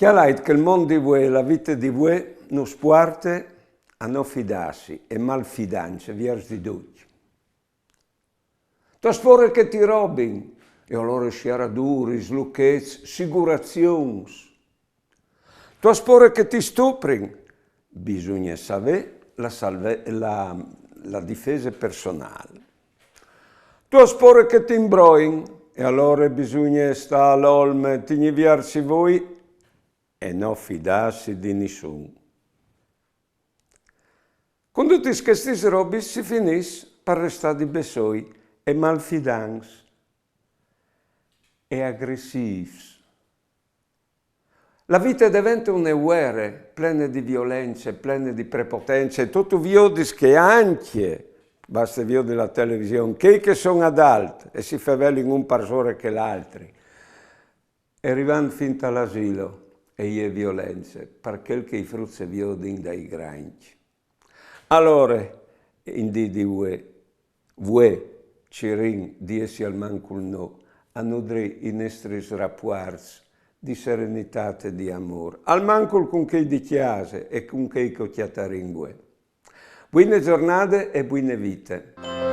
Chiaramente che il mondo di voi, la vita di voi, non spuarte a non fidarsi e malfidanza verso di tutti. Tu spore che ti robin, e allora sciaraduri, slucchezzi, sigurazioni. Tu spore che ti stuprin, bisogna sapere la difesa personale. Tu spore che ti imbroin, e allora bisogna stare all'olme, tigniviarsi voi e non fidarsi di nessuno. Con tutti questi robi si finisce per restare di besoi e malfidanti e aggressivi. La vita diventa una guerra piena di violenze, piena di prepotenze, tutto vedi che anche, basta vedere la televisione, che sono adulti e si favelano un parsore che l'altro, e arrivano fin all'asilo e le violenze, perché i frutti viodin dai granchi. Allora, in di voi ci diesi al mancul no, a nutri i nostri rapporti di serenità e di amore, al mancul con chi di chiase e con chi cocchiataringue. Buone giornate e buone vite.